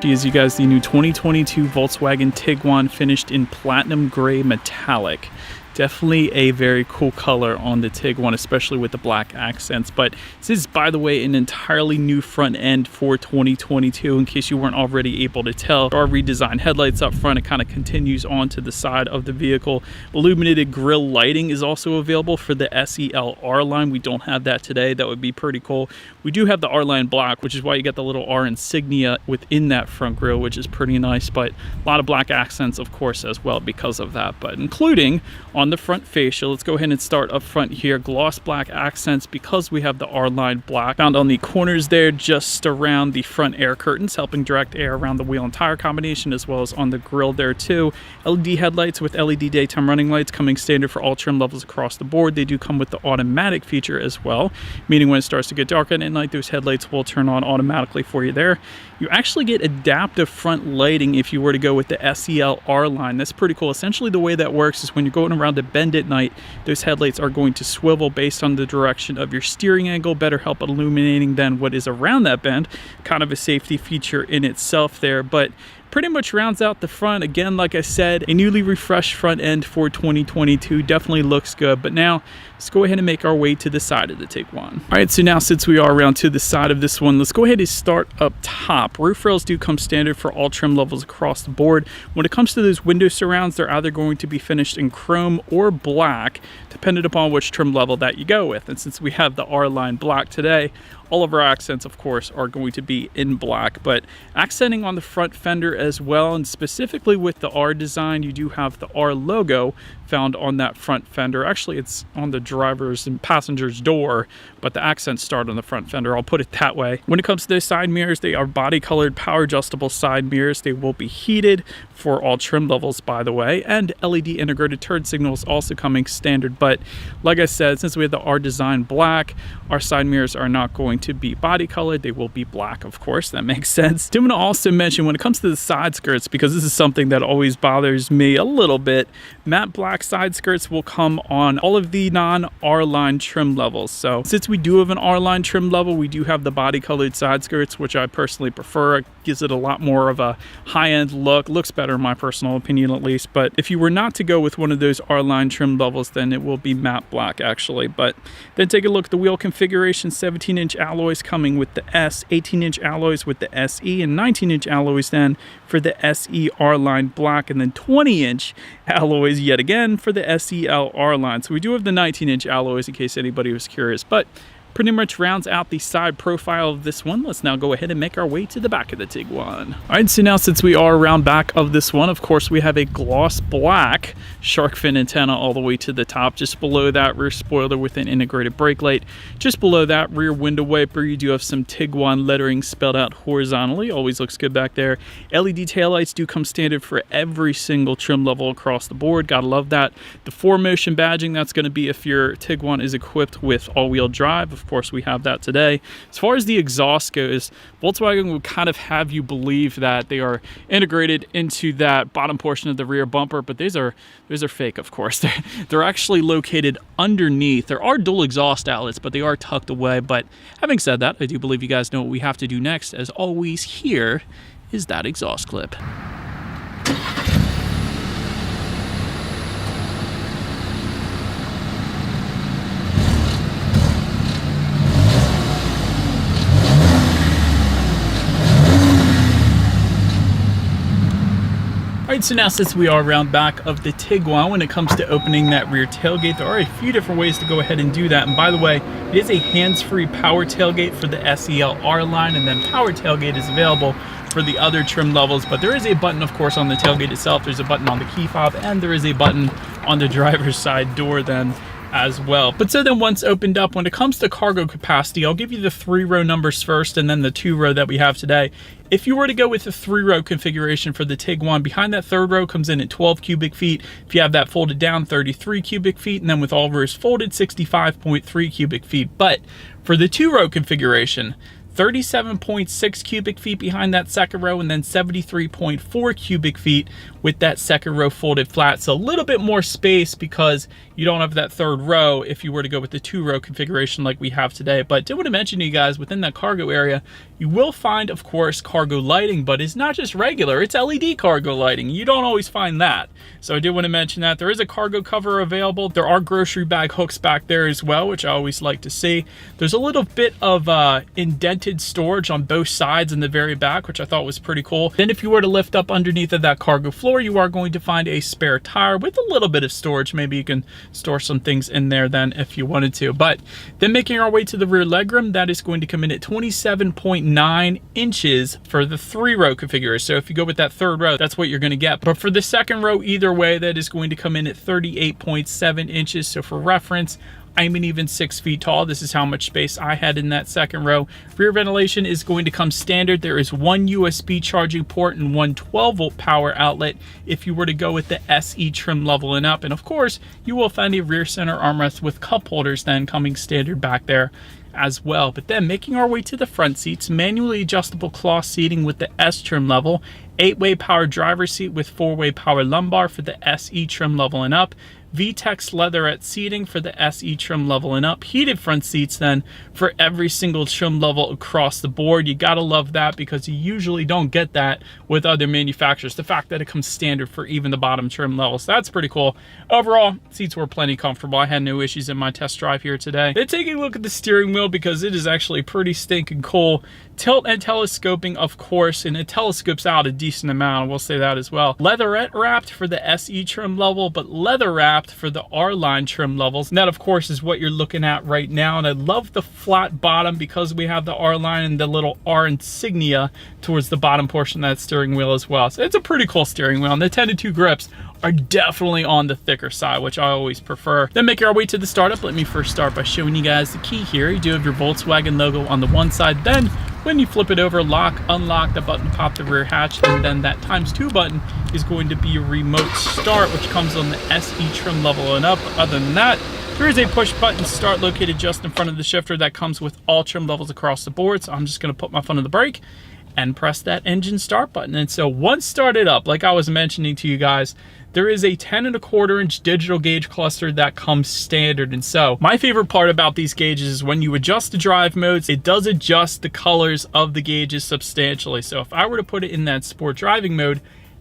50 is, you guys, the new 2022 Volkswagen Tiguan finished in platinum gray metallic. Definitely a very cool color on the Tiguan, especially with the black accents. But this is, by the way, an entirely new front end for 2022, in case you weren't already able to tell. There are redesigned headlights up front. It kind of continues on to the side of the vehicle. Illuminated grille lighting is also available for the SEL R line. We don't have that today. That would be pretty cool. We do have the R line black, which is why you get the little R insignia within that front grille, which is pretty nice. But a lot of black accents, of course, as well because of that. But including on the front fascia, let's go ahead and start up front here. Gloss black accents because we have the R-line black found on the corners there, just around the front air curtains, helping direct air around the wheel and tire combination, as well as on the grille there too. LED headlights with LED daytime running lights coming standard for all trim levels across the board. They do come with the automatic feature as well, meaning when it starts to get dark at night, those headlights will turn on automatically for you there. You actually get adaptive front lighting if you were to go with the SEL R line. That's pretty cool. Essentially, the way that works is when you're going around a bend at night, those headlights are going to swivel based on the direction of your steering angle, better help illuminating than what is around that bend. Kind of a safety feature in itself there, but pretty much rounds out the front. Again, like I said, a newly refreshed front end for 2022. Definitely looks good. But now let's go ahead and make our way to the side of the Tiguan. All right, so now since we are around to the side of this one, let's go ahead and start up top. Roof rails do come standard for all trim levels across the board. When it comes to those window surrounds, they're either going to be finished in chrome or black, depending upon which trim level that you go with. And since we have the R-line black today, all of our accents, of course, are going to be in black, but accenting on the front fender as well, and specifically with the R design, you do have the R logo found on that front fender. Actually, it's on the driver's and passenger's door, but the accents start on the front fender. I'll put it that way. When it comes to those side mirrors, they are body-colored, power-adjustable side mirrors. They will be heated for all trim levels, by the way, and LED integrated turn signals also coming standard. But like I said, since we have the R design black, our side mirrors are not going to be body-colored. They will be black, of course. That makes sense. I'm going to also mention, when it comes to the side skirts, because this is something that always bothers me a little bit, matte black side skirts will come on all of the non-R-line trim levels. So since we do have an R-line trim level, we do have the body-colored side skirts, which I personally prefer. It gives it a lot more of a high-end look. Looks better in my personal opinion, at least. But if you were not to go with one of those R-line trim levels, then it will be matte black, actually. But then take a look at the wheel configuration. 17-inch alloys coming with the S, 18-inch alloys with the SE, and 19-inch alloys then for the SE R-line black, and then 20-inch alloys yet again for the SEL R-line. So we do have the 19-inch alloys in case anybody was curious, but pretty much rounds out the side profile of this one. Let's now go ahead and make our way to the back of the Tiguan. All right, so now since we are around back of this one, of course, we have a gloss black shark fin antenna all the way to the top. Just below that, rear spoiler with an integrated brake light. Just below that, rear window wiper. You do have some Tiguan lettering spelled out horizontally. Always looks good back there. LED taillights do come standard for every single trim level across the board. Gotta love that. The 4Motion badging, that's going to be if your Tiguan is equipped with all-wheel drive. Of course, we have that today. As far as the exhaust goes, Volkswagen will kind of have you believe that they are integrated into that bottom portion of the rear bumper, but those are fake, of course. They're actually located underneath. There are dual exhaust outlets, but they are tucked away. But having said that, I do believe you guys know what we have to do next. As always, here is that exhaust clip. Alright, so now since we are around back of the Tiguan, when it comes to opening that rear tailgate, there are a few different ways to go ahead and do that. And by the way, it is a hands-free power tailgate for the SEL R line, and then power tailgate is available for the other trim levels. But there is a button, of course, on the tailgate itself. There's a button on the key fob, and there is a button on the driver's side door then as well. But so then once opened up, when it comes to cargo capacity, I'll give you the 3-row numbers first and then the 2-row that we have today. If you were to go with the 3-row configuration for the Tiguan, behind that third row comes in at 12 cubic feet. If you have that folded down, 33 cubic feet, and then with all rows folded, 65.3 cubic feet. But for the 2-row configuration, 37.6 cubic feet behind that second row, and then 73.4 cubic feet with that second row folded flat. So a little bit more space because you don't have that third row if you were to go with the 2-row configuration like we have today. But I did want to mention to you guys, within that cargo area, You will find, of course, cargo lighting, but it's not just regular, it's LED cargo lighting. You don't always find that. So I do want to mention that there is a cargo cover available. There are grocery bag hooks back there as well, which I always like to see. There's a little bit of indented storage on both sides in the very back, which I thought was pretty cool. Then if you were to lift up underneath of that cargo floor, you are going to find a spare tire with a little bit of storage. Maybe you can store some things in there then if you wanted to. But then making our way to the rear legroom, that is going to come in at 27.9 inches for the 3-row configuration. So if you go with that 3rd row, that's what you're going to get. But for the 2nd row, either way, that is going to come in at 38.7 inches. So for reference, I'm an even 6 feet tall. This is how much space I had in that 2nd row. Rear ventilation is going to come standard. There is one USB charging port and one 12-volt power outlet if you were to go with the SE trim level and up. And of course, you will find a rear center armrest with cup holders then coming standard back there as well. But then making our way to the front seats, manually adjustable cloth seating with the S trim level, 8-way power driver's seat with 4-way power lumbar for the SE trim level and up, VTEX leatherette seating for the SE trim level and up, heated front seats then for every single trim level across the board. You gotta love that because you usually don't get that with other manufacturers. The fact that it comes standard for even the bottom trim levels, so that's pretty cool. Overall, seats were plenty comfortable. I had no issues in my test drive here today. Then taking a look at the steering wheel because it is actually pretty stinking cool. Tilt and telescoping, of course, and it telescopes out a decent amount, I will say that as well. Leatherette wrapped for the SE trim level, but leather wrapped for the R-line trim levels. And that, of course, is what you're looking at right now. And I love the flat bottom because we have the R-line and the little R insignia towards the bottom portion of that steering wheel as well. So it's a pretty cool steering wheel. And the 10-2 grips are definitely on the thicker side, which I always prefer. Then making our way to the startup, let me first start by showing you guys the key here. You do have your Volkswagen logo on the one side. Then when you flip it over, lock, unlock the button, pop the rear hatch, and then that ×2 button is going to be your remote start, which comes on the SE trim level and up. Other than that, there is a push button start located just in front of the shifter that comes with all trim levels across the board. So I'm just going to put my foot on the brake and press that engine start button. And so once started up, like I was mentioning to you guys, there is a 10¼ inch digital gauge cluster that comes standard. And so my favorite part about these gauges is when you adjust the drive modes, it does adjust the colors of the gauges substantially. So if I were to put it in that sport driving mode,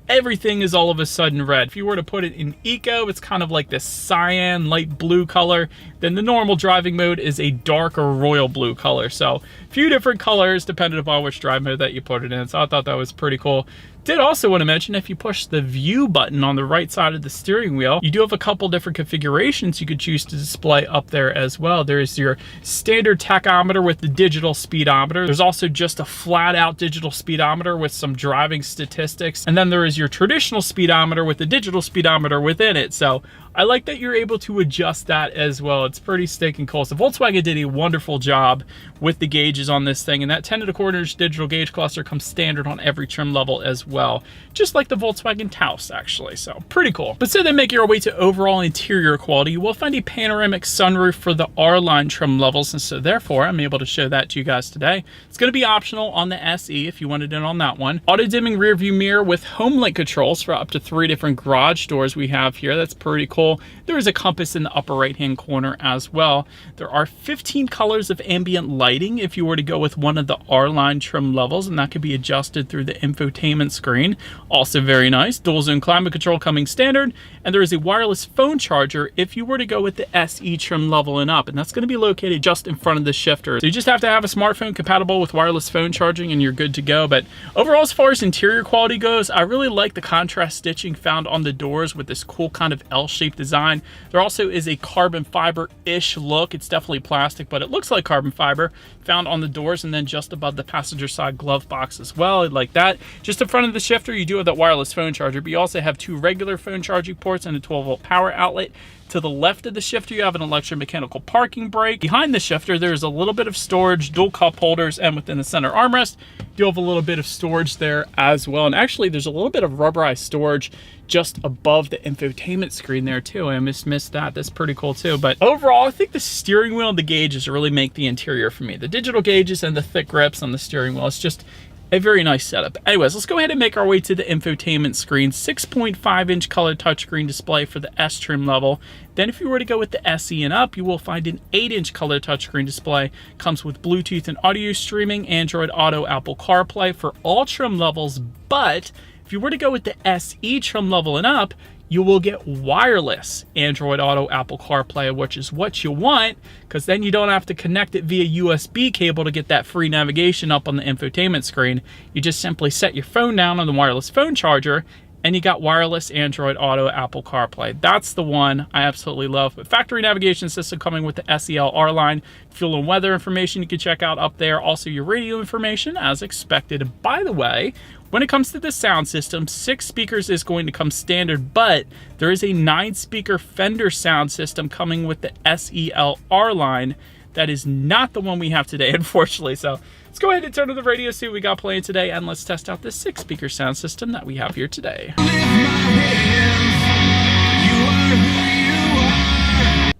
everything is all of a sudden red. If you were to put it in eco, it's kind of like this cyan light blue color. Then the normal driving mode is a darker royal blue color. So a few different colors depending upon which drive mode that you put it in. So I thought that was pretty cool. Did also want to mention, if you push the view button on the right side of the steering wheel, you do have a couple different configurations you could choose to display up there as well. There's your standard tachometer with the digital speedometer. There's also just a flat out digital speedometer with some driving statistics. And then there is your traditional speedometer with the digital speedometer within it. So I like that you're able to adjust that as well. It's pretty stinking cool. So Volkswagen did a wonderful job with the gauges on this thing, and that 10¼ inch digital gauge cluster comes standard on every trim level as well, just like the Volkswagen Taos actually. So pretty cool. But so then making our way to overall interior quality, you will find a panoramic sunroof for the R-line trim levels, and so therefore I'm able to show that to you guys today. It's going to be optional on the SE if you wanted it on that one. Auto dimming rear view mirror with home link controls for up to 3 different garage doors we have here. That's pretty cool. There is a compass in the upper right hand corner as well. There are 15 colors of ambient lighting if you were to go with one of the R-line trim levels, and that could be adjusted through the infotainment screen. Also very nice. Dual zone climate control coming standard, and there is a wireless phone charger if you were to go with the SE trim level and up, and that's going to be located just in front of the shifter. So you just have to have a smartphone compatible with wireless phone charging and you're good to go. But overall, as far as interior quality goes, I really like the contrast stitching found on the doors with this cool kind of L-shaped design. There also is a carbon fiber-ish look. It's definitely plastic, but it looks like carbon fiber found on the doors and then just above the passenger side glove box as well. I like that. Just in front of the shifter, you do have that wireless phone charger, but you also have 2 regular phone charging ports and a 12-volt power outlet. To the left of the shifter, you have an electromechanical parking brake. Behind the shifter, there's a little bit of storage, dual cup holders, and within the center armrest, you have a little bit of storage there as well. And actually, there's a little bit of rubberized storage just above the infotainment screen there too. I missed that. That's pretty cool too. But overall, I think the steering wheel and the gauges really make the interior for me. The digital gauges and the thick grips on the steering wheel, it's just a very nice setup. Anyways, let's go ahead and make our way to the infotainment screen. 6.5-inch color touchscreen display for the S trim level. Then if you were to go with the SE and up, you will find an 8-inch color touchscreen display. Comes with Bluetooth and audio streaming, Android Auto, Apple CarPlay for all trim levels. But if you were to go with the SE trim level and up, you will get wireless Android Auto, Apple CarPlay, which is what you want, because then you don't have to connect it via USB cable to get that free navigation up on the infotainment screen. You just simply set your phone down on the wireless phone charger, and you got wireless Android Auto, Apple CarPlay. That's the one I absolutely love. But factory navigation system coming with the SEL R line. Fuel and weather information you can check out up there. Also your radio information as expected. And by the way, when it comes to the sound system, 6 speakers is going to come standard, but there is a 9-speaker Fender sound system coming with the SEL R line. That is not the one we have today, unfortunately. So let's go ahead and turn to the radio, see what we got playing today, and let's test out this 6-speaker sound system that we have here today.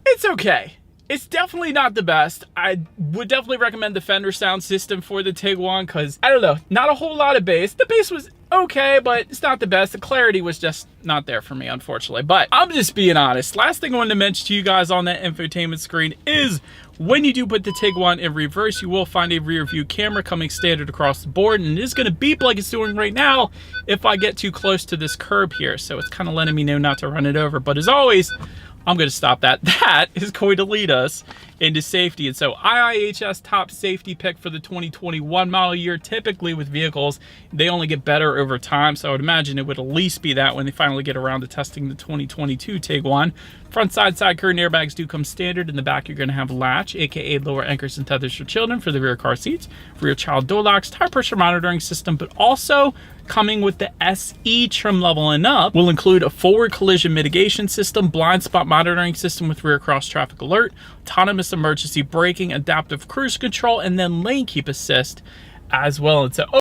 It's okay. It's definitely not the best. I would definitely recommend the Fender sound system for the Tiguan because, I don't know, not a whole lot of bass. The bass was okay, but it's not the best. The clarity was just not there for me, unfortunately. But I'm just being honest. Last thing I wanted to mention to you guys on that infotainment screen is when you do put the Tiguan in reverse, you will find a rear view camera coming standard across the board, and it is going to beep like it's doing right now if I get too close to this curb here. So it's kind of letting me know not to run it over. But as always, I'm going to stop that. That is going to lead us into safety. And so IIHS top safety pick for the 2021 model year. Typically with vehicles, they only get better over time. So I would imagine it would at least be that when they finally get around to testing the 2022 Tiguan. Front side curtain airbags do come standard. In the back, you're going to have latch, aka lower anchors and tethers for children for the rear car seats, rear child door locks, tire pressure monitoring system, but also coming with the SE trim level and up will include a forward collision mitigation system, blind spot monitoring system with rear cross traffic alert, autonomous emergency braking, adaptive cruise control, and then lane keep assist as well. And so